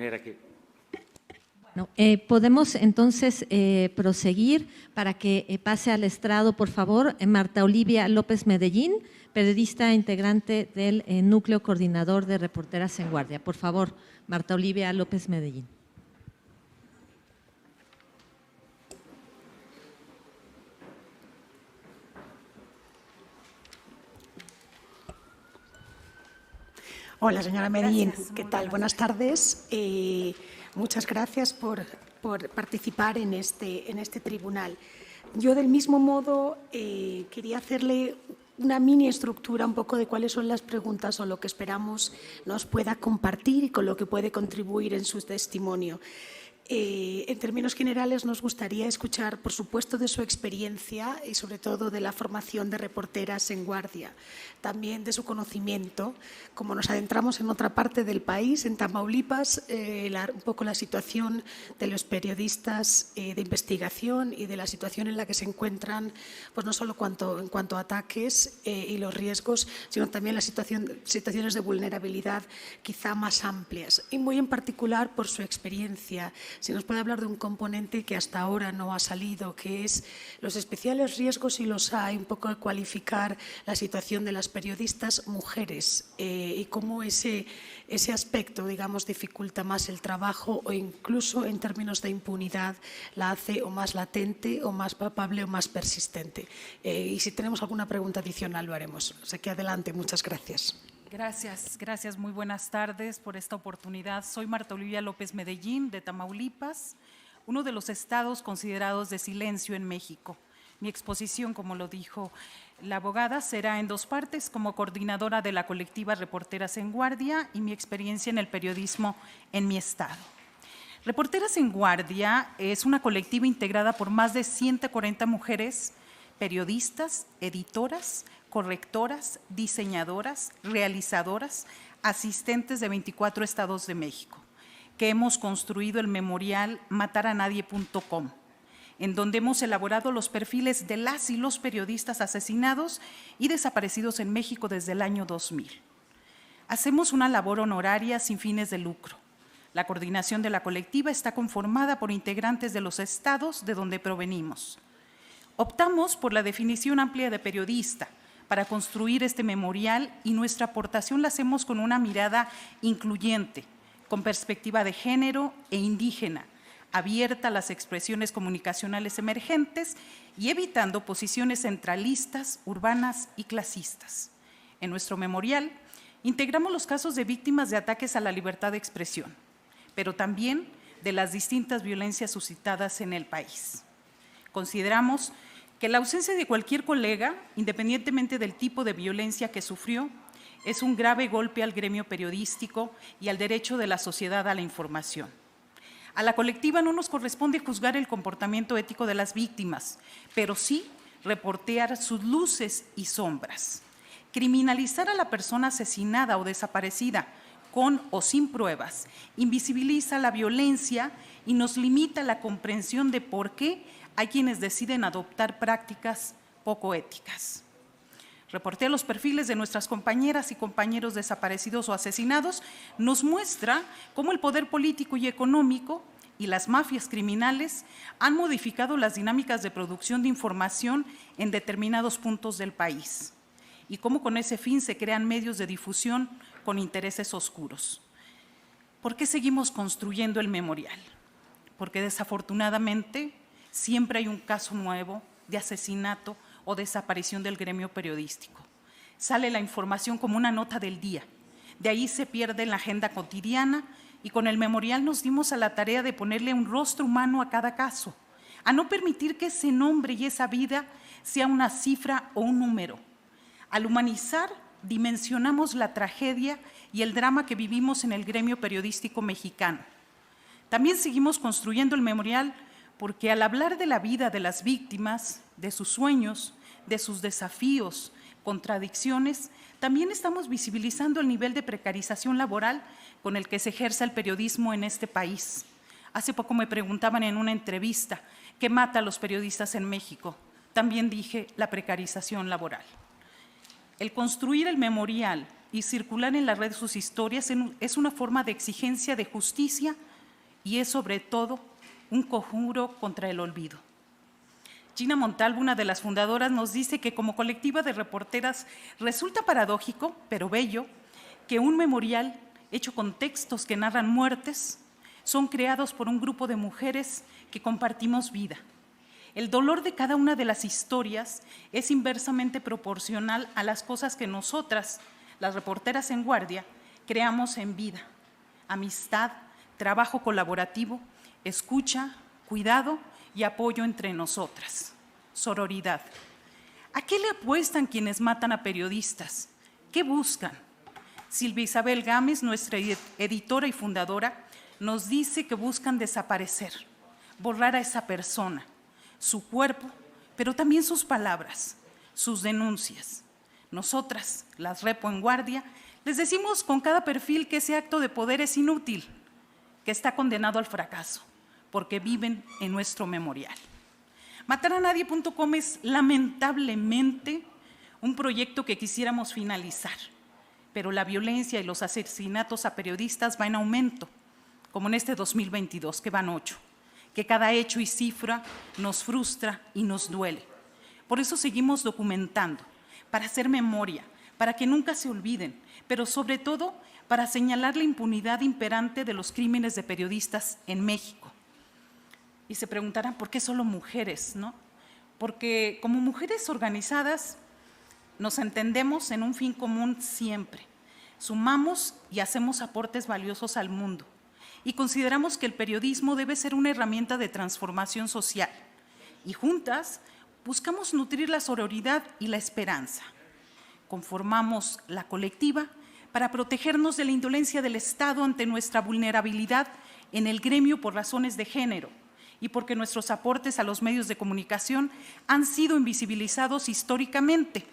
manera que… No, podemos entonces proseguir para que pase al estrado, por favor, Marta Olivia López Medellín, periodista integrante del Núcleo Coordinador de Reporteras en Guardia. Por favor, Marta Olivia López Medellín. Hola, señora Medellín. Gracias. ¿Qué tal? Buenas tardes. Muchas gracias por participar en este tribunal. Yo, del mismo modo, quería hacerle una mini estructura un poco de cuáles son las preguntas o lo que esperamos nos pueda compartir y con lo que puede contribuir en su testimonio. En términos generales, nos gustaría escuchar, por supuesto, de su experiencia y, sobre todo, de la formación de reporteras en Guardia, también de su conocimiento. Como nos adentramos en otra parte del país, en Tamaulipas, un poco la situación de los periodistas de investigación y de la situación en la que se encuentran, pues no solo en cuanto a ataques y los riesgos, sino también las situaciones de vulnerabilidad quizá más amplias. Y muy en particular por su experiencia. Si nos puede hablar de un componente que hasta ahora no ha salido, que es los especiales riesgos, si los hay, un poco de cualificar la situación de las periodistas mujeres y cómo ese aspecto, digamos, dificulta más el trabajo o incluso en términos de impunidad la hace o más latente o más palpable o más persistente. Y si tenemos alguna pregunta adicional lo haremos. O sea que adelante, muchas gracias. Gracias. Muy buenas tardes por esta oportunidad. Soy Marta Olivia López Medellín, de Tamaulipas, uno de los estados considerados de silencio en México. Mi exposición, como lo dijo la abogada, será en dos partes, como coordinadora de la colectiva Reporteras en Guardia y mi experiencia en el periodismo en mi estado. Reporteras en Guardia es una colectiva integrada por más de 140 mujeres, periodistas, editoras, correctoras, diseñadoras, realizadoras, asistentes de 24 estados de México, que hemos construido el memorial mataranadie.com, en donde hemos elaborado los perfiles de las y los periodistas asesinados y desaparecidos en México desde el año 2000. Hacemos una labor honoraria sin fines de lucro. La coordinación de la colectiva está conformada por integrantes de los estados de donde provenimos. Optamos por la definición amplia de periodista para construir este memorial y nuestra aportación la hacemos con una mirada incluyente, con perspectiva de género e indígena, abierta a las expresiones comunicacionales emergentes y evitando posiciones centralistas, urbanas y clasistas. En nuestro memorial integramos los casos de víctimas de ataques a la libertad de expresión, pero también de las distintas violencias suscitadas en el país. Consideramos que la ausencia de cualquier colega, independientemente del tipo de violencia que sufrió, es un grave golpe al gremio periodístico y al derecho de la sociedad a la información. A la colectiva no nos corresponde juzgar el comportamiento ético de las víctimas, pero sí reportear sus luces y sombras. Criminalizar a la persona asesinada o desaparecida, con o sin pruebas, invisibiliza la violencia y nos limita la comprensión de por qué hay quienes deciden adoptar prácticas poco éticas. Reportear los perfiles de nuestras compañeras y compañeros desaparecidos o asesinados nos muestra cómo el poder político y económico y las mafias criminales han modificado las dinámicas de producción de información en determinados puntos del país y cómo con ese fin se crean medios de difusión con intereses oscuros. ¿Por qué seguimos construyendo el memorial? Porque desafortunadamente siempre hay un caso nuevo de asesinato o desaparición del gremio periodístico. Sale la información como una nota del día, de ahí se pierde en la agenda cotidiana y con el memorial nos dimos a la tarea de ponerle un rostro humano a cada caso, a no permitir que ese nombre y esa vida sea una cifra o un número. Al humanizar, dimensionamos la tragedia y el drama que vivimos en el gremio periodístico mexicano. También seguimos construyendo el memorial porque al hablar de la vida de las víctimas, de sus sueños, de sus desafíos, contradicciones, también estamos visibilizando el nivel de precarización laboral con el que se ejerce el periodismo en este país. Hace poco me preguntaban en una entrevista, ¿qué mata a los periodistas en México? También dije la precarización laboral. El construir el memorial y circular en la red sus historias es una forma de exigencia de justicia y es sobre todo un conjuro contra el olvido. Gina Montalvo, una de las fundadoras, nos dice que como colectiva de reporteras resulta paradójico, pero bello, que un memorial hecho con textos que narran muertes son creados por un grupo de mujeres que compartimos vida. El dolor de cada una de las historias es inversamente proporcional a las cosas que nosotras, las reporteras en guardia, creamos en vida: amistad, trabajo colaborativo, escucha, cuidado y apoyo entre nosotras. Sororidad. ¿A qué le apuestan quienes matan a periodistas? ¿Qué buscan? Silvia Isabel Gámez, nuestra editora y fundadora, nos dice que buscan desaparecer, borrar a esa persona, su cuerpo, pero también sus palabras, sus denuncias. Nosotras, las Repo en Guardia, les decimos con cada perfil que ese acto de poder es inútil, que está condenado al fracaso, porque viven en nuestro memorial. Mataranadie.com es lamentablemente un proyecto que quisiéramos finalizar, pero la violencia y los asesinatos a periodistas va en aumento, como en este 2022, que van 8, que cada hecho y cifra nos frustra y nos duele. Por eso seguimos documentando, para hacer memoria, para que nunca se olviden, pero sobre todo para señalar la impunidad imperante de los crímenes de periodistas en México. Y se preguntarán, ¿por qué solo mujeres, no? Porque como mujeres organizadas nos entendemos en un fin común siempre. Sumamos y hacemos aportes valiosos al mundo. Y consideramos que el periodismo debe ser una herramienta de transformación social. Y juntas buscamos nutrir la sororidad y la esperanza. Conformamos la colectiva para protegernos de la indolencia del Estado ante nuestra vulnerabilidad en el gremio por razones de género y porque nuestros aportes a los medios de comunicación han sido invisibilizados históricamente.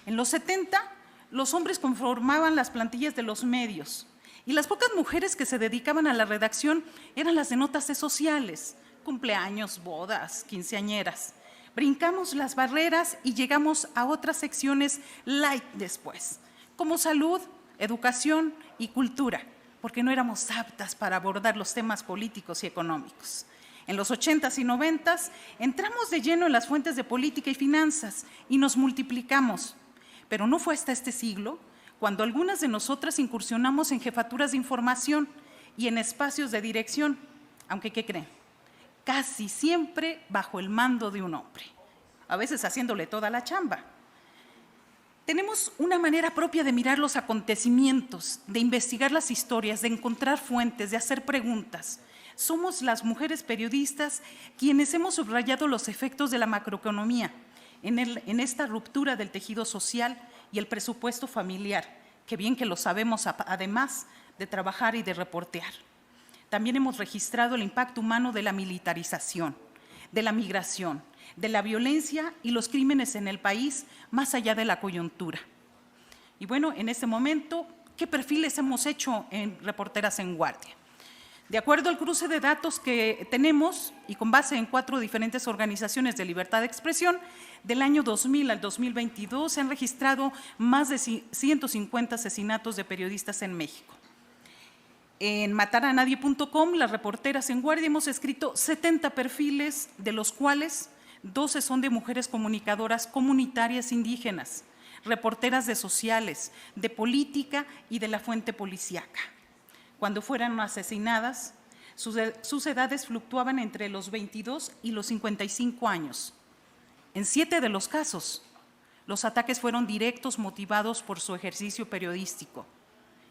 En los 70, los hombres conformaban las plantillas de los medios y las pocas mujeres que se dedicaban a la redacción eran las de notas sociales, cumpleaños, bodas, quinceañeras. Brincamos las barreras y llegamos a otras secciones light después, como salud, educación y cultura, porque no éramos aptas para abordar los temas políticos y económicos. En los 80s y 90s entramos de lleno en las fuentes de política y finanzas y nos multiplicamos. Pero no fue hasta este siglo cuando algunas de nosotras incursionamos en jefaturas de información y en espacios de dirección, aunque ¿qué creen? Casi siempre bajo el mando de un hombre, a veces haciéndole toda la chamba. Tenemos una manera propia de mirar los acontecimientos, de investigar las historias, de encontrar fuentes, de hacer preguntas. Somos las mujeres periodistas quienes hemos subrayado los efectos de la macroeconomía en esta ruptura del tejido social y el presupuesto familiar, que bien que lo sabemos además de trabajar y de reportear. También hemos registrado el impacto humano de la militarización, de la migración, de la violencia y los crímenes en el país más allá de la coyuntura. Y bueno, en este momento, ¿qué perfiles hemos hecho en Reporteras en Guardia? De acuerdo al cruce de datos que tenemos y con base en 4 diferentes organizaciones de libertad de expresión, del año 2000 al 2022 se han registrado más de 150 asesinatos de periodistas en México. En Mataranadie.com, las Reporteras en Guardia, hemos escrito 70 perfiles, de los cuales 12 son de mujeres comunicadoras comunitarias indígenas, reporteras de sociales, de política y de la fuente policíaca. Cuando fueron asesinadas, sus edades fluctuaban entre los 22 y los 55 años. En 7 de los casos, los ataques fueron directos motivados por su ejercicio periodístico.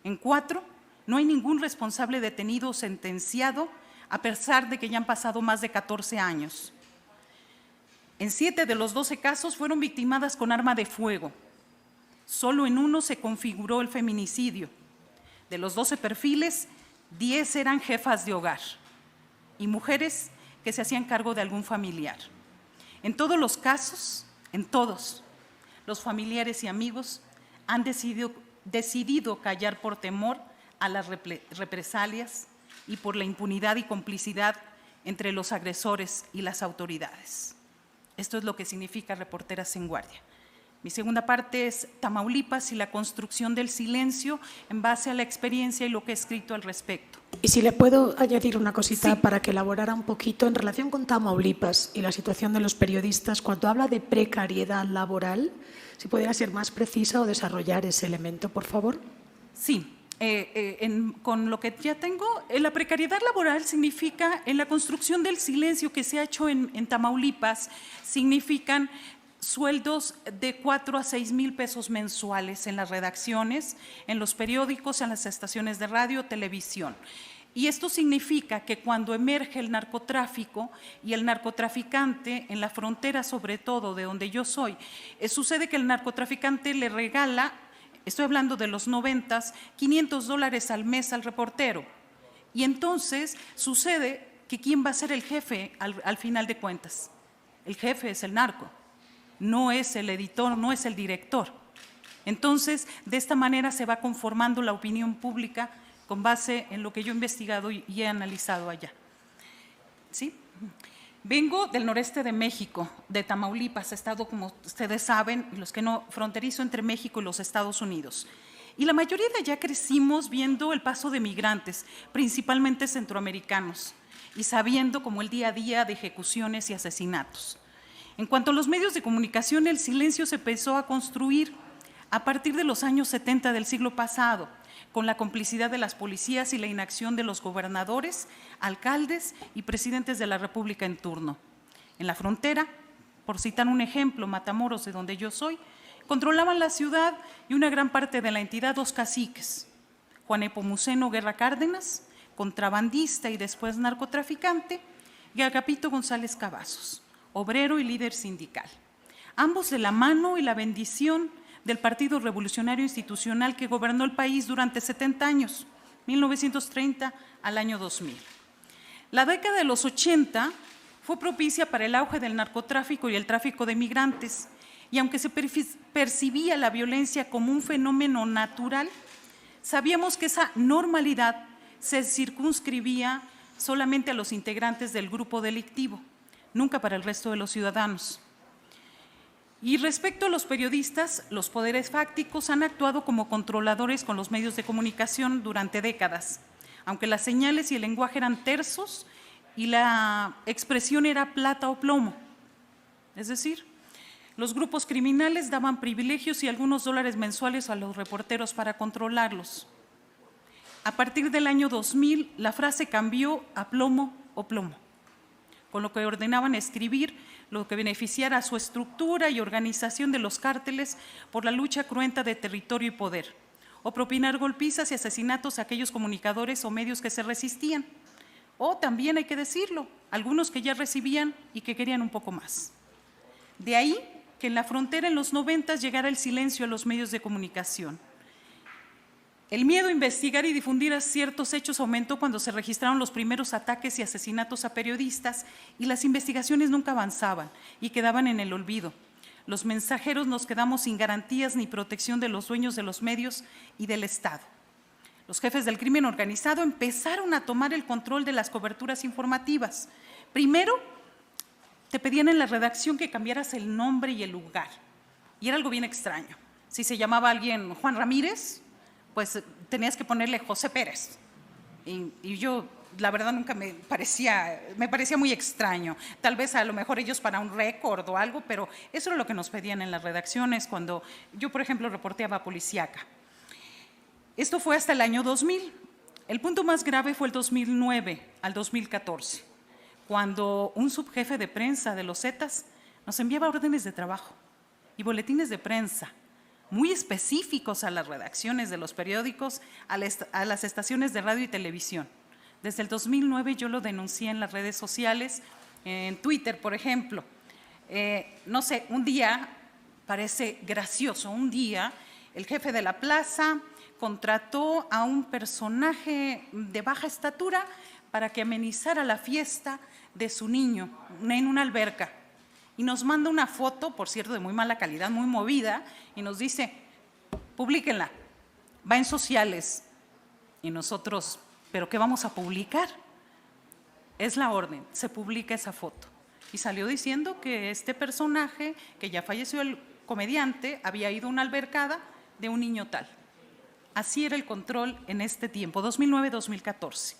En 4, no hay ningún responsable detenido o sentenciado, a pesar de que ya han pasado más de 14 años. En 7 de los 12 casos fueron victimadas con arma de fuego. Solo en 1 se configuró el feminicidio. De los 12 perfiles, 10 eran jefas de hogar y mujeres que se hacían cargo de algún familiar. En todos los casos, en todos, los familiares y amigos han decidido callar por temor a las represalias y por la impunidad y complicidad entre los agresores y las autoridades. Esto es lo que significa Reporteras en Guardia. Mi segunda parte es Tamaulipas y la construcción del silencio en base a la experiencia y lo que he escrito al respecto. Y si le puedo añadir una cosita Sí. para que elaborara un poquito en relación con Tamaulipas y la situación de los periodistas, cuando habla de precariedad laboral, si pudiera ser más precisa o desarrollar ese elemento, por favor. Sí, con lo que ya tengo, la precariedad laboral significa, en la construcción del silencio que se ha hecho en Tamaulipas, significan sueldos de 4 a 6 mil pesos mensuales en las redacciones, en los periódicos, en las estaciones de radio, televisión. Y esto significa que cuando emerge el narcotráfico y el narcotraficante en la frontera, sobre todo de donde yo soy, sucede que el narcotraficante le regala, estoy hablando de los 90s, $500 al mes al reportero. Y entonces sucede que ¿quién va a ser el jefe al final de cuentas? El jefe es el narco. No es el editor, no es el director. Entonces, de esta manera se va conformando la opinión pública con base en lo que yo he investigado y he analizado allá. ¿Sí? Vengo del noreste de México, de Tamaulipas, estado, como ustedes saben, y los que no, fronterizo entre México y los Estados Unidos. Y la mayoría de allá crecimos viendo el paso de migrantes, principalmente centroamericanos, y sabiendo como el día a día de ejecuciones y asesinatos. En cuanto a los medios de comunicación, el silencio se empezó a construir a partir de los años 70 del siglo pasado, con la complicidad de las policías y la inacción de los gobernadores, alcaldes y presidentes de la República en turno. En la frontera, por citar un ejemplo, Matamoros, de donde yo soy, controlaban la ciudad y una gran parte de la entidad dos caciques, Juan Nepomuceno Guerra Cárdenas, contrabandista y después narcotraficante, y Agapito González Cavazos, obrero y líder sindical, ambos de la mano y la bendición del Partido Revolucionario Institucional que gobernó el país durante 70 años, 1930 al año 2000. La década de los 80 fue propicia para el auge del narcotráfico y el tráfico de migrantes, y aunque se percibía la violencia como un fenómeno natural, sabíamos que esa normalidad se circunscribía solamente a los integrantes del grupo delictivo, nunca para el resto de los ciudadanos. Y respecto a los periodistas, los poderes fácticos han actuado como controladores con los medios de comunicación durante décadas, aunque las señales y el lenguaje eran tersos y la expresión era plata o plomo. Es decir, los grupos criminales daban privilegios y algunos dólares mensuales a los reporteros para controlarlos. A partir del año 2000, la frase cambió a plomo o plomo, con lo que ordenaban escribir lo que beneficiara a su estructura y organización de los cárteles por la lucha cruenta de territorio y poder, o propinar golpizas y asesinatos a aquellos comunicadores o medios que se resistían, o también, hay que decirlo, algunos que ya recibían y que querían un poco más. De ahí que en la frontera en los 90 llegara el silencio a los medios de comunicación. El miedo a investigar y difundir ciertos hechos aumentó cuando se registraron los primeros ataques y asesinatos a periodistas y las investigaciones nunca avanzaban y quedaban en el olvido. Los mensajeros nos quedamos sin garantías ni protección de los dueños de los medios y del Estado. Los jefes del crimen organizado empezaron a tomar el control de las coberturas informativas. Primero, te pedían en la redacción que cambiaras el nombre y el lugar. Y era algo bien extraño. Si se llamaba alguien Juan Ramírez, pues tenías que ponerle José Pérez. Y yo, la verdad, nunca me parecía muy extraño. Tal vez a lo mejor ellos para un récord o algo, pero eso era lo que nos pedían en las redacciones cuando yo, por ejemplo, reporteaba policíaca. Esto fue hasta el año 2000. El punto más grave fue el 2009 al 2014, cuando un subjefe de prensa de los Zetas nos enviaba órdenes de trabajo y boletines de prensa muy específicos a las redacciones de los periódicos, a las estaciones de radio y televisión. Desde el 2009 yo lo denuncié en las redes sociales, en Twitter, por ejemplo. No sé, un día, parece gracioso, un día el jefe de la plaza contrató a un personaje de baja estatura para que amenizara la fiesta de su niño en una alberca. Y nos manda una foto, por cierto, de muy mala calidad, muy movida, y nos dice, publíquenla, va en sociales. Y nosotros, ¿pero qué vamos a publicar? Es la orden, se publica esa foto. Y salió diciendo que este personaje, que ya falleció comediante había ido a una albercada de un niño tal. Así era el control en este tiempo, 2009-2014.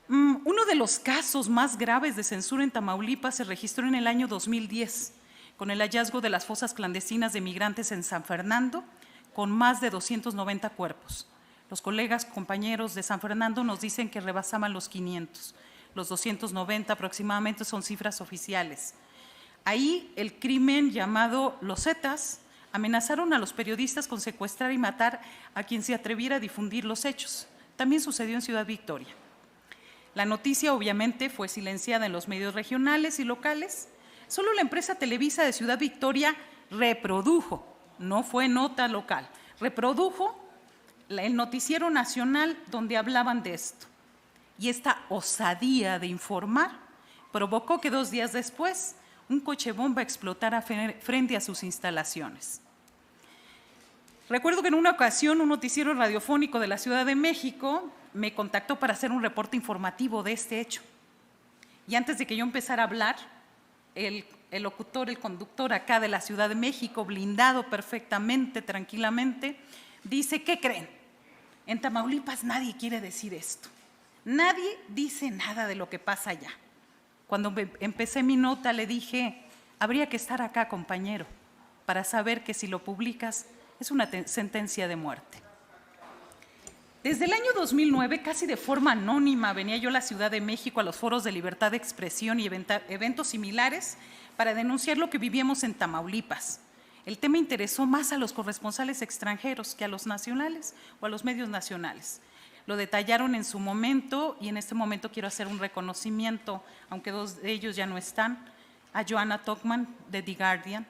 Uno de los casos más graves de censura en Tamaulipas se registró en el año 2010, con el hallazgo de las fosas clandestinas de migrantes en San Fernando, con más de 290 cuerpos. Los colegas, compañeros de San Fernando nos dicen que rebasaban los 500. Los 290 aproximadamente son cifras oficiales. Ahí el crimen llamado Los Zetas amenazaron a los periodistas con secuestrar y matar a quien se atreviera a difundir los hechos. También sucedió en Ciudad Victoria. La noticia obviamente fue silenciada en los medios regionales y locales. Solo la empresa Televisa de Ciudad Victoria reprodujo, no fue nota local, reprodujo el noticiero nacional donde hablaban de esto. Y esta osadía de informar provocó que 2 días después un coche bomba explotara frente a sus instalaciones. Recuerdo que en una ocasión un noticiero radiofónico de la Ciudad de México me contactó para hacer un reporte informativo de este hecho. Y antes de que yo empezara a hablar, el locutor, el conductor acá de la Ciudad de México, blindado perfectamente, tranquilamente, dice: ¿qué creen? En Tamaulipas nadie quiere decir esto. Nadie dice nada de lo que pasa allá. Cuando empecé mi nota le dije: habría que estar acá, compañero, para saber que si lo publicas es una sentencia de muerte. Desde el año 2009, casi de forma anónima, venía yo a la Ciudad de México a los foros de libertad de expresión y eventos similares para denunciar lo que vivíamos en Tamaulipas. El tema interesó más a los corresponsales extranjeros que a los nacionales o a los medios nacionales. Lo detallaron en su momento y en este momento quiero hacer un reconocimiento, aunque 2 de ellos ya no están, a Joanna Tuckman de The Guardian,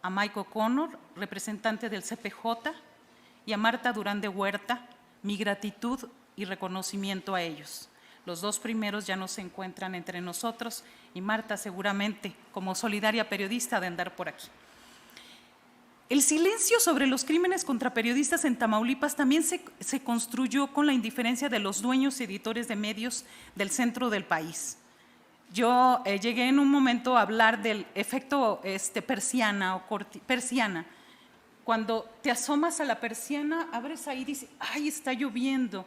a Mike O'Connor, representante del CPJ, y a Marta Durán de Huerta. Mi gratitud y reconocimiento a ellos. Los 2 primeros ya no se encuentran entre nosotros y Marta seguramente, como solidaria periodista, de andar por aquí. El silencio sobre los crímenes contra periodistas en Tamaulipas también se construyó con la indiferencia de los dueños y editores de medios del centro del país. Yo llegué en un momento a hablar del efecto persiana o persiana. Cuando te asomas a la persiana, abres ahí y dices: ¡ay, está lloviendo!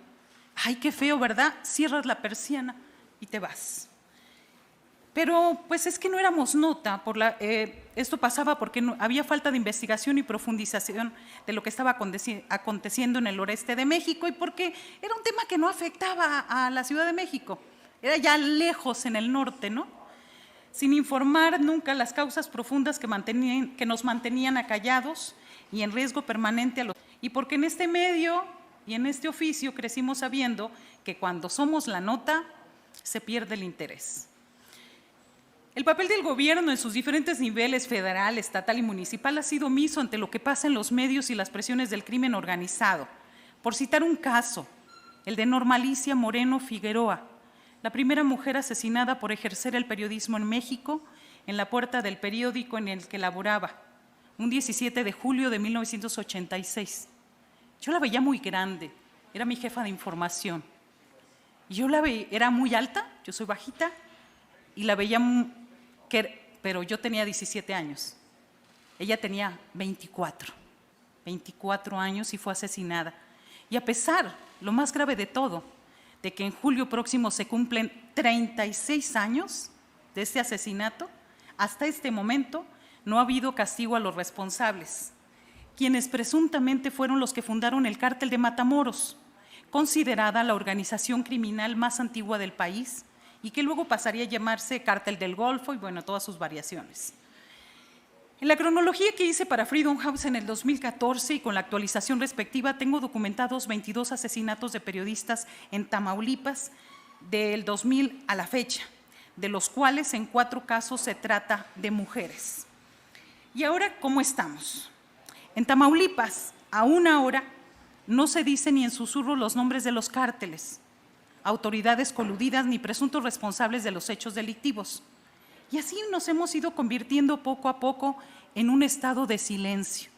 ¡Ay, qué feo!, ¿verdad? Cierras la persiana y te vas. Pero pues es que no éramos nota, esto pasaba porque había falta de investigación y profundización de lo que estaba aconteciendo en el noreste de México y porque era un tema que no afectaba a la Ciudad de México, era ya lejos en el norte, ¿no? Sin informar nunca las causas profundas que nos mantenían acallados y en riesgo permanente y porque en este medio y en este oficio crecimos sabiendo que cuando somos la nota se pierde el interés. El papel del gobierno en sus diferentes niveles, federal, estatal y municipal, ha sido omiso ante lo que pasa en los medios y las presiones del crimen organizado. Por citar un caso, el de Norma Alicia Moreno Figueroa, la primera mujer asesinada por ejercer el periodismo en México en la puerta del periódico en el que laboraba, un 17 de julio de 1986. Yo la veía muy grande, era mi jefa de información. Y yo la veía, era muy alta, yo soy bajita, y la veía, pero yo tenía 17 años. Ella tenía 24 años y fue asesinada. Y a pesar, lo más grave de todo, de que en julio próximo se cumplen 36 años de este asesinato, hasta este momento no ha habido castigo a los responsables, quienes presuntamente fueron los que fundaron el Cártel de Matamoros, considerada la organización criminal más antigua del país y que luego pasaría a llamarse Cártel del Golfo y bueno, todas sus variaciones. En la cronología que hice para Freedom House en el 2014 y con la actualización respectiva, tengo documentados 22 asesinatos de periodistas en Tamaulipas del 2000 a la fecha, de los cuales en 4 casos se trata de mujeres. ¿Y ahora cómo estamos? En Tamaulipas, aún ahora, no se dice ni en susurro los nombres de los cárteles, autoridades coludidas ni presuntos responsables de los hechos delictivos. Y así nos hemos ido convirtiendo poco a poco en un estado de silencio.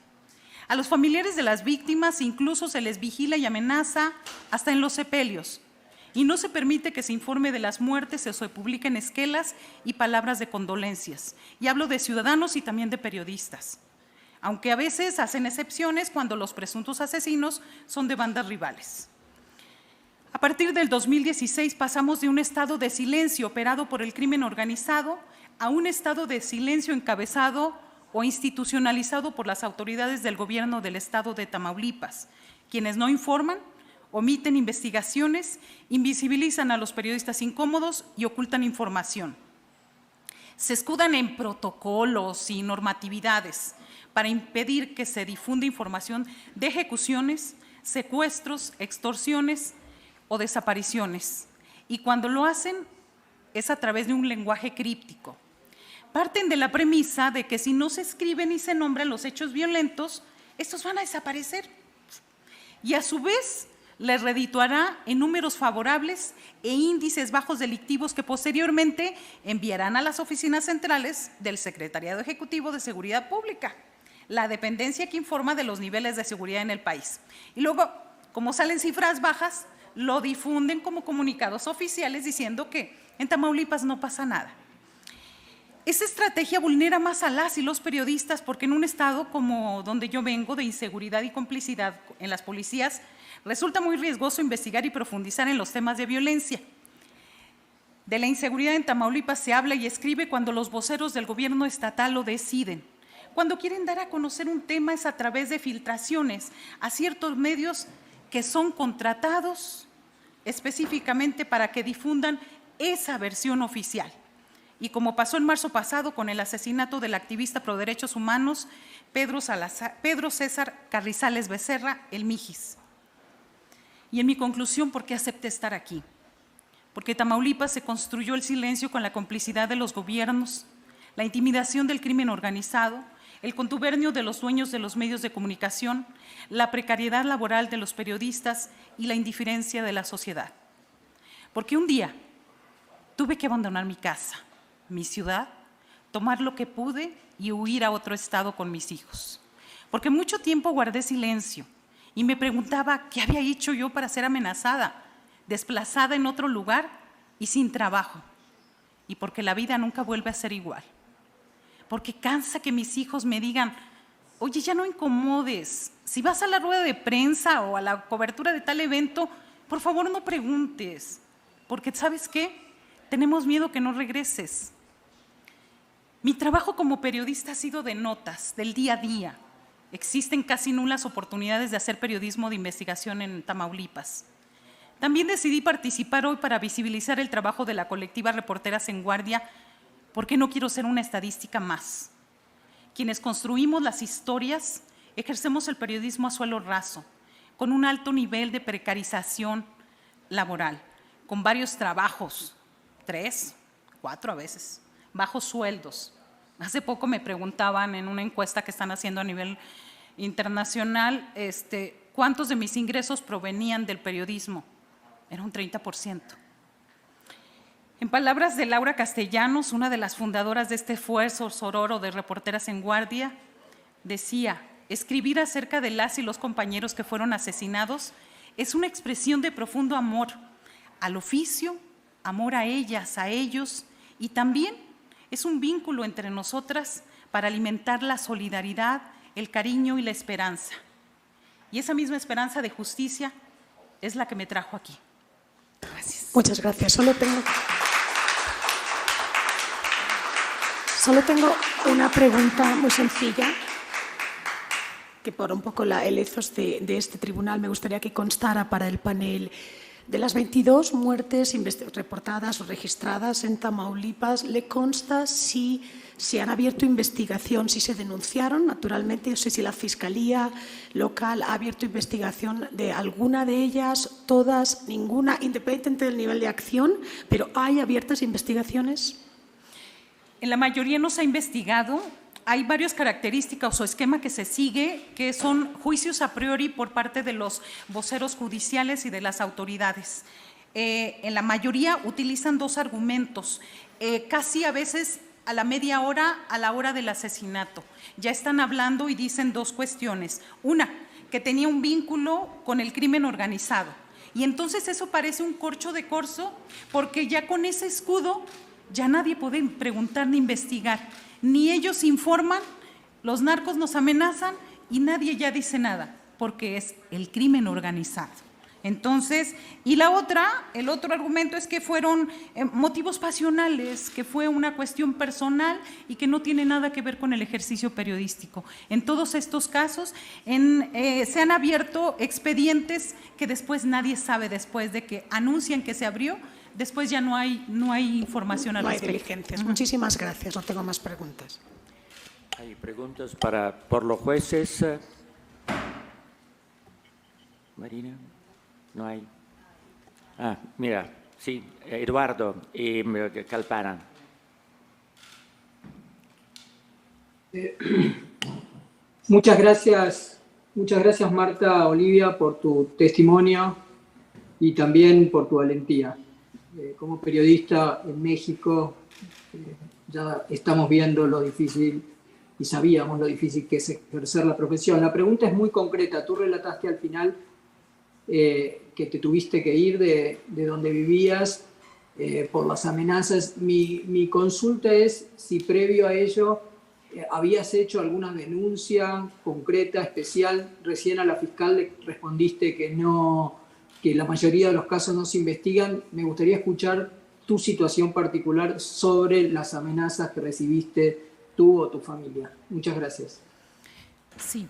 A los familiares de las víctimas incluso se les vigila y amenaza hasta en los sepelios. Y no se permite que se informe de las muertes o se publiquen esquelas y palabras de condolencias. Y hablo de ciudadanos y también de periodistas. aunque a veces hacen excepciones cuando los presuntos asesinos son de bandas rivales. A partir del 2016 pasamos de un estado de silencio operado por el crimen organizado a un estado de silencio encabezado o institucionalizado por las autoridades del gobierno del estado de Tamaulipas, quienes no informan, omiten investigaciones, invisibilizan a los periodistas incómodos y ocultan información. Se escudan en protocolos y normatividades para impedir que se difunda información de ejecuciones, secuestros, extorsiones o desapariciones. Y cuando lo hacen es a través de un lenguaje críptico. Parten de la premisa de que si no se escriben ni se nombran los hechos violentos, estos van a desaparecer. Y a su vez les redituará en números favorables e índices bajos delictivos que posteriormente enviarán a las oficinas centrales del Secretariado Ejecutivo de Seguridad Pública, la dependencia que informa de los niveles de seguridad en el país. Y luego, como salen cifras bajas, lo difunden como comunicados oficiales diciendo que en Tamaulipas no pasa nada. Esa estrategia vulnera más a las y los periodistas porque en un estado como donde yo vengo, de inseguridad y complicidad en las policías, resulta muy riesgoso investigar y profundizar en los temas de violencia. De la inseguridad en Tamaulipas se habla y escribe cuando los voceros del gobierno estatal lo deciden. Cuando quieren dar a conocer un tema es a través de filtraciones a ciertos medios que son contratados específicamente para que difundan esa versión oficial. Y como pasó en marzo pasado con el asesinato del activista pro derechos humanos Pedro César Carrizales Becerra, el Mijis. Y en mi conclusión, ¿por qué acepté estar aquí? Porque Tamaulipas se construyó el silencio con la complicidad de los gobiernos, la intimidación del crimen organizado, el contubernio de los dueños de los medios de comunicación, la precariedad laboral de los periodistas y la indiferencia de la sociedad. Porque un día tuve que abandonar mi casa, mi ciudad, tomar lo que pude y huir a otro estado con mis hijos. Porque mucho tiempo guardé silencio y me preguntaba qué había hecho yo para ser amenazada, desplazada en otro lugar y sin trabajo. Y porque la vida nunca vuelve a ser igual. Porque cansa que mis hijos me digan, oye, ya no incomodes, si vas a la rueda de prensa o a la cobertura de tal evento, por favor no preguntes, porque ¿sabes qué? Tenemos miedo que no regreses. Mi trabajo como periodista ha sido de notas, del día a día. Existen casi nulas oportunidades de hacer periodismo de investigación en Tamaulipas. También decidí participar hoy para visibilizar el trabajo de la colectiva Reporteras en Guardia, porque no quiero ser una estadística más. Quienes construimos las historias, ejercemos el periodismo a suelo raso, con un alto nivel de precarización laboral, con varios trabajos, 3, 4 a veces, bajos sueldos. Hace poco me preguntaban en una encuesta que están haciendo a nivel internacional, ¿cuántos de mis ingresos provenían del periodismo? Era un 30%. En palabras de Laura Castellanos, una de las fundadoras de este esfuerzo sororo de Reporteras en Guardia, decía, escribir acerca de las y los compañeros que fueron asesinados es una expresión de profundo amor al oficio, amor a ellas, a ellos, y también es un vínculo entre nosotras para alimentar la solidaridad, el cariño y la esperanza. Y esa misma esperanza de justicia es la que me trajo aquí. Gracias. Muchas gracias. Solo tengo una pregunta muy sencilla, que por un poco el ethos de este tribunal me gustaría que constara para el panel. De las 22 muertes reportadas o registradas en Tamaulipas, ¿le consta si se han abierto investigación, si se denunciaron? Naturalmente, no sé si la Fiscalía local ha abierto investigación de alguna de ellas, todas, ninguna, independientemente del nivel de acción, pero ¿hay abiertas investigaciones? En la mayoría no se ha investigado. Hay varias características o esquema que se sigue, que son juicios a priori por parte de los voceros judiciales y de las autoridades. En la mayoría utilizan 2 argumentos, casi a veces a la media hora, a la hora del asesinato. Ya están hablando y dicen 2 cuestiones. Una, que tenía un vínculo con el crimen organizado. Y entonces eso parece un corcho de corzo, porque ya con ese escudo ya nadie puede preguntar ni investigar. Ni ellos informan, Los narcos nos amenazan y nadie ya dice nada, porque es el crimen organizado. Entonces, y el otro argumento es que fueron motivos pasionales, que fue una cuestión personal y que no tiene nada que ver con el ejercicio periodístico. En todos estos casos se han abierto expedientes que después nadie sabe, después de que anuncian que se abrió, después ya no hay información al respecto. No hay diligencias. Muchísimas gracias, no tengo más preguntas. Hay preguntas por los jueces. Marina. No hay. Mira, sí, Eduardo y Kalpana. Muchas gracias Marta Olivia por tu testimonio y también por tu valentía. Como periodista en México ya estamos viendo lo difícil y sabíamos lo difícil que es ejercer la profesión. La pregunta es muy concreta. Tú relataste al final que te tuviste que ir de donde vivías por las amenazas. Mi consulta es si previo a ello habías hecho alguna denuncia concreta, especial. Recién a la fiscal le respondiste que no, que la mayoría de los casos no se investigan. Me gustaría escuchar tu situación particular sobre las amenazas que recibiste tú o tu familia. Muchas gracias. Sí.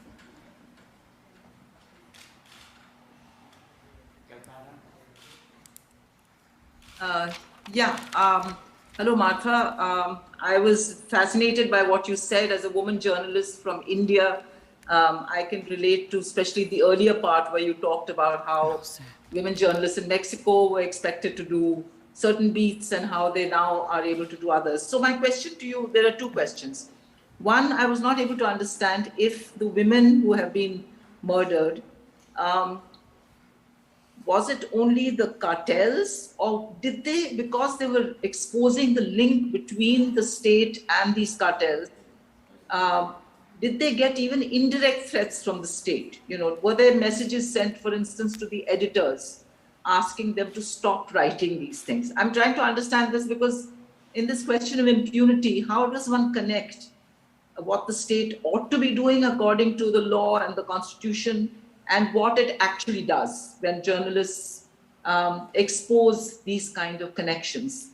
Hello, Martha. I was fascinated by what you said as a woman journalist from India. I can relate to especially the earlier part where you talked about how women journalists in Mexico were expected to do certain beats and how they now are able to do others. So my question to you, there are two questions. One, I was not able to understand if the women who have been murdered, was it only the cartels, or did they, because they were exposing the link between the state and these cartels, did they get even indirect threats from the state? You know, were there messages sent, for instance, to the editors, asking them to stop writing these things? I'm trying to understand this because in this question of impunity, how does one connect what the state ought to be doing according to the law and the constitution and what it actually does when journalists expose these kind of connections?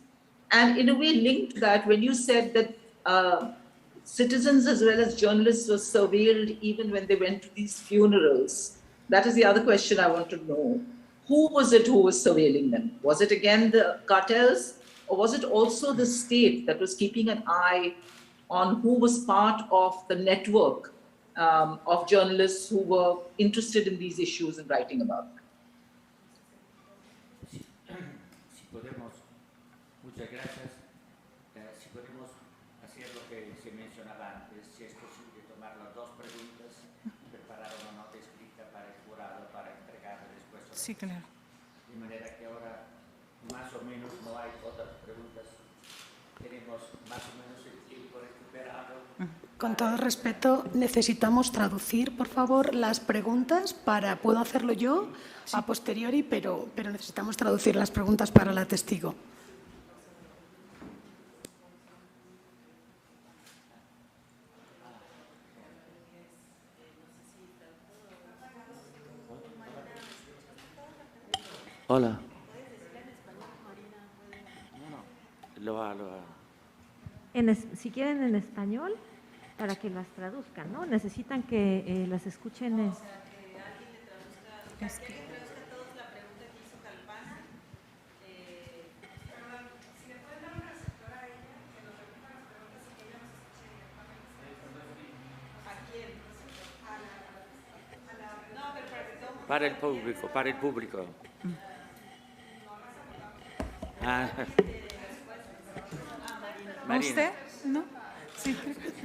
And in a way linked to that, when you said that citizens as well as journalists were surveilled even when they went to these funerals, that is the other question I want to know. Who was it who was surveilling them? Was it again the cartels, or was it also the state that was keeping an eye on who was part of the network of journalists who were interested in these issues and writing about them? Si podemos, muchas gracias. Si podemos hacer lo que se mencionaba antes, si es posible tomar las dos preguntas, preparar una nota escrita para el jurado para entregarle después. Sí, claro. De manera que ahora más o menos no hay otras preguntas. Tenemos más o menos el tiempo recuperado. Con todo respeto, necesitamos traducir, por favor, las preguntas para… Puedo hacerlo yo a posteriori, pero necesitamos traducir las preguntas para la testigo. Hola. Lo ha. Si quieren en español, para que las traduzcan, ¿no? Necesitan que las escuchen. Para el público. Marina. ¿Usted? ¿No? Sí.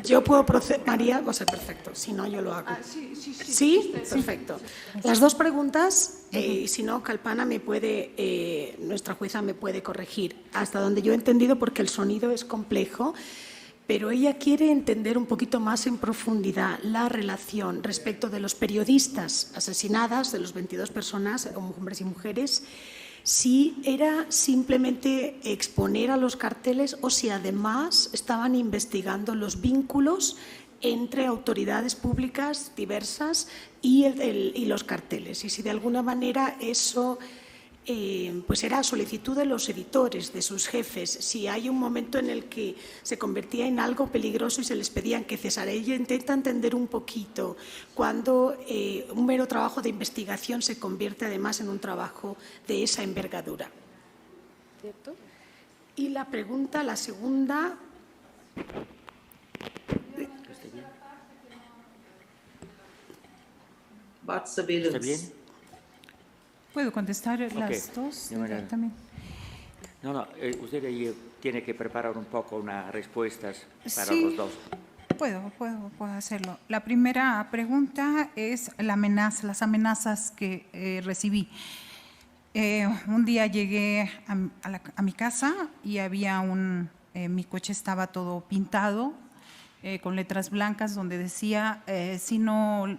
Yo puedo proceder, María, va a ser perfecto, si no yo lo hago. Sí, perfecto. Las dos preguntas, si no, Kalpana nuestra jueza me puede corregir, hasta donde yo he entendido, porque el sonido es complejo, pero ella quiere entender un poquito más en profundidad la relación respecto de los periodistas asesinadas, de los 22 personas, hombres y mujeres, si era simplemente exponer a los carteles o si además estaban investigando los vínculos entre autoridades públicas diversas y los carteles. Y si de alguna manera eso pues era solicitud de los editores, de sus jefes, si hay un momento en el que se convertía en algo peligroso y se les pedían que cesara. Ella intenta entender un poquito cuando un mero trabajo de investigación se convierte además en un trabajo de esa envergadura. ¿Cierto? Y la pregunta, la segunda… About surveillance. ¿Está bien? ¿Puedo contestar las Ok, dos de manera. también? No, usted ahí tiene que preparar un poco unas respuestas para Sí. los dos. Puedo hacerlo. La primera pregunta es las amenazas que recibí. Un día llegué a mi casa y había mi coche estaba todo pintado con letras blancas donde decía, si no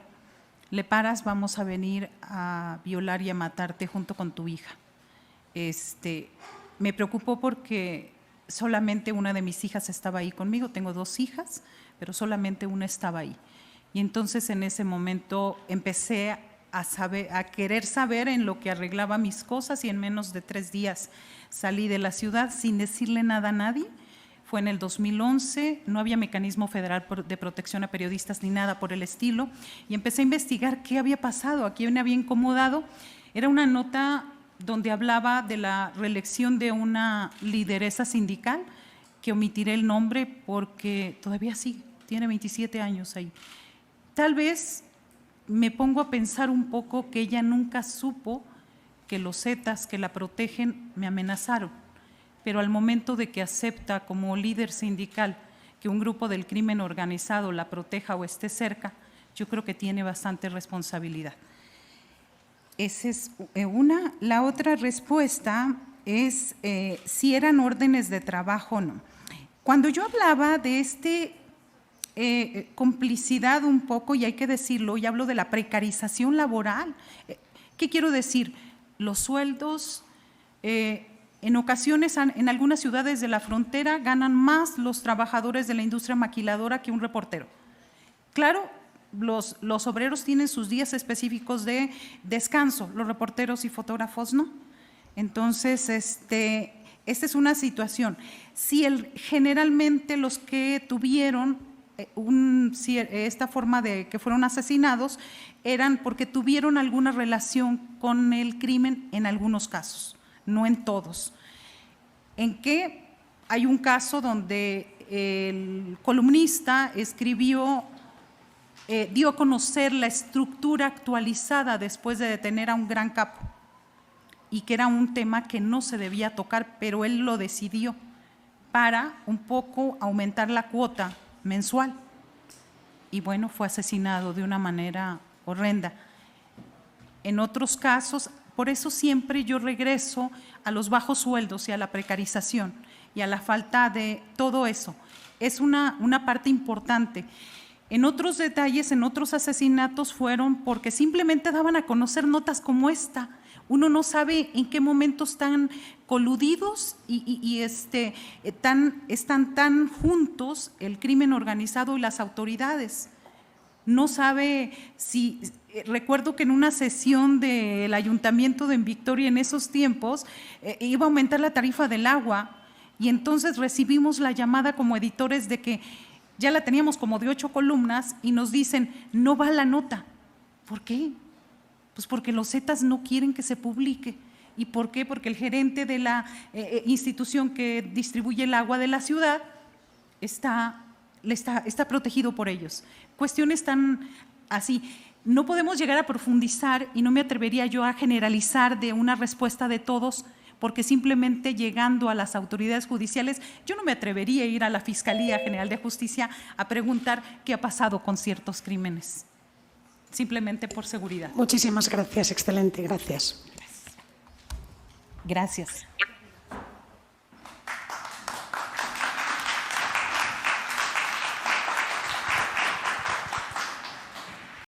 le paras, vamos a venir a violar y a matarte junto con tu hija. Me preocupó porque solamente una de mis hijas estaba ahí conmigo. Tengo 2 hijas, pero solamente una estaba ahí. Y entonces en ese momento empecé a querer saber en lo que arreglaba mis cosas y en menos de 3 días salí de la ciudad sin decirle nada a nadie. Fue en el 2011, no había mecanismo federal de protección a periodistas ni nada por el estilo, y empecé a investigar qué había pasado, a quién me había incomodado. Era una nota donde hablaba de la reelección de una lideresa sindical, que omitiré el nombre porque todavía sí, tiene 27 años ahí. Tal vez me pongo a pensar un poco que ella nunca supo que los zetas que la protegen me amenazaron. Pero al momento de que acepta como líder sindical que un grupo del crimen organizado la proteja o esté cerca, yo creo que tiene bastante responsabilidad. Esa es una. La otra respuesta es si eran órdenes de trabajo o no. Cuando yo hablaba de complicidad un poco, y hay que decirlo, y hablo de la precarización laboral, ¿qué quiero decir? Los sueldos… en ocasiones, en algunas ciudades de la frontera, ganan más los trabajadores de la industria maquiladora que un reportero. Claro, los obreros tienen sus días específicos de descanso, los reporteros y fotógrafos no. Entonces, esta es una situación. Si generalmente los que tuvieron esta forma de que fueron asesinados eran porque tuvieron alguna relación con el crimen en algunos casos. No en todos. En que hay un caso donde el columnista escribió, dio a conocer la estructura actualizada después de detener a un gran capo y que era un tema que no se debía tocar, pero él lo decidió para un poco aumentar la cuota mensual. Y bueno, fue asesinado de una manera horrenda. En otros casos… Por eso siempre yo regreso a los bajos sueldos y a la precarización y a la falta de todo eso. Es una parte importante. En otros detalles, en otros asesinatos fueron porque simplemente daban a conocer notas como esta. Uno no sabe en qué momento están coludidos y están tan juntos el crimen organizado y las autoridades. No sabe si… Recuerdo que en una sesión del ayuntamiento de Victoria en esos tiempos iba a aumentar la tarifa del agua y entonces recibimos la llamada como editores de que ya la teníamos como de 8 columnas y nos dicen, no va la nota. ¿Por qué? Pues porque los zetas no quieren que se publique. ¿Y por qué? Porque el gerente de la institución que distribuye el agua de la ciudad está protegido por ellos. Cuestiones tan así. No podemos llegar a profundizar y no me atrevería yo a generalizar de una respuesta de todos, porque simplemente llegando a las autoridades judiciales, yo no me atrevería a ir a la Fiscalía General de Justicia a preguntar qué ha pasado con ciertos crímenes, simplemente por seguridad. Muchísimas gracias, excelente, gracias. Gracias.